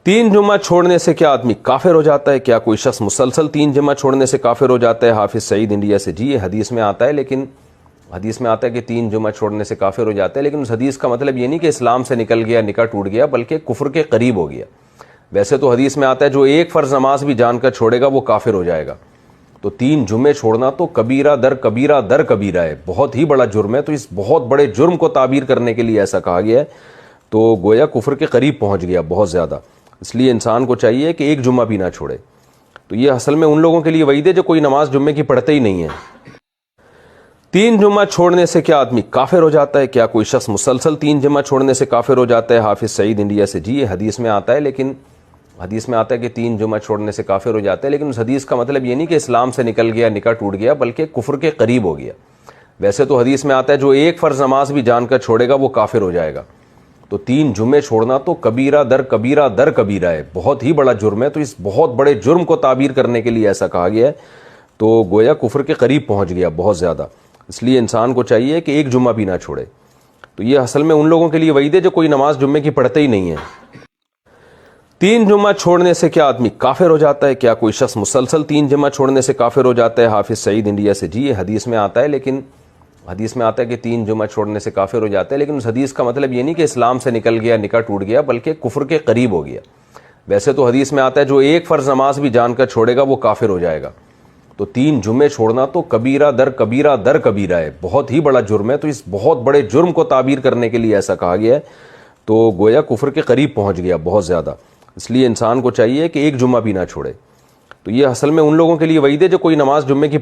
تین جمعہ چھوڑنے سے کیا آدمی کافر ہو جاتا ہے؟ کیا کوئی شخص مسلسل تین جمعہ چھوڑنے سے کافر ہو جاتا ہے؟ حافظ سعید انڈیا سے. جی یہ حدیث میں آتا ہے، لیکن حدیث میں آتا ہے کہ تین جمعہ چھوڑنے سے کافر ہو جاتا ہے، لیکن اس حدیث کا مطلب یہ نہیں کہ اسلام سے نکل گیا، نکاح ٹوٹ گیا، بلکہ کفر کے قریب ہو گیا. ویسے تو حدیث میں آتا ہے جو ایک فرض نماز بھی جان کر چھوڑے گا وہ کافر ہو جائے گا. تو تین جمعے چھوڑنا تو کبیرہ در کبیرہ در کبیرہ ہے، بہت ہی بڑا جرم ہے. تو اس بہت بڑے جرم کو تعبیر کرنے کے لیے ایسا کہا گیا ہے. تو گویا کفر کے قریب پہنچ گیا بہت زیادہ. اس لیے انسان کو چاہیے کہ ایک جمعہ بھی نہ چھوڑے. تو یہ اصل میں ان لوگوں کے لیے وعید ہے جو کوئی نماز جمعے کی پڑھتے ہی نہیں ہے. تین جمعہ چھوڑنے سے کیا آدمی کافر ہو جاتا ہے؟ کیا کوئی شخص مسلسل تین جمعہ چھوڑنے سے کافر ہو جاتا ہے؟ حافظ سعید انڈیا سے. جی یہ حدیث میں آتا ہے، لیکن حدیث میں آتا ہے کہ تین جمعہ چھوڑنے سے کافر ہو جاتا ہے، لیکن اس حدیث کا مطلب یہ نہیں کہ اسلام سے نکل گیا، نکاح ٹوٹ گیا، بلکہ کفر کے قریب ہو گیا. ویسے تو حدیث میں آتا ہے جو ایک فرض نماز بھی جان کر چھوڑے گا وہ کافر ہو جائے گا. تو تین جمعے چھوڑنا تو کبیرہ در کبیرہ در کبیرہ ہے، بہت ہی بڑا جرم ہے. تو اس بہت بڑے جرم کو تعبیر کرنے کے لیے ایسا کہا گیا ہے. تو گویا کفر کے قریب پہنچ گیا بہت زیادہ. اس لیے انسان کو چاہیے کہ ایک جمعہ بھی نہ چھوڑے. تو یہ اصل میں ان لوگوں کے لیے وعید ہے جو کوئی نماز جمعے کی پڑھتے ہی نہیں ہے. تین جمعہ چھوڑنے سے کیا آدمی کافر ہو جاتا ہے؟ کیا کوئی شخص مسلسل تین جمعہ چھوڑنے سے کافر ہو جاتا ہے؟ حافظ سعید انڈیا سے. جی یہ حدیث میں آتا ہے، لیکن حدیث میں آتا ہے کہ تین جمعہ چھوڑنے سے کافر ہو جاتا ہے، لیکن اس حدیث کا مطلب یہ نہیں کہ اسلام سے نکل گیا، نکاح ٹوٹ گیا، بلکہ کفر کے قریب ہو گیا. ویسے تو حدیث میں آتا ہے جو ایک فرض نماز بھی جان کر چھوڑے گا وہ کافر ہو جائے گا. تو تین جمعے چھوڑنا تو کبیرہ در کبیرہ در کبیرہ ہے، بہت ہی بڑا جرم ہے. تو اس بہت بڑے جرم کو تعبیر کرنے کے لیے ایسا کہا گیا ہے. تو گویا کفر کے قریب پہنچ گیا بہت زیادہ. اس لیے انسان کو چاہیے کہ ایک جمعہ بھی نہ چھوڑے. تو یہ اصل میں ان لوگوں کے لیے وعید ہے جو کوئی نماز جمعے کی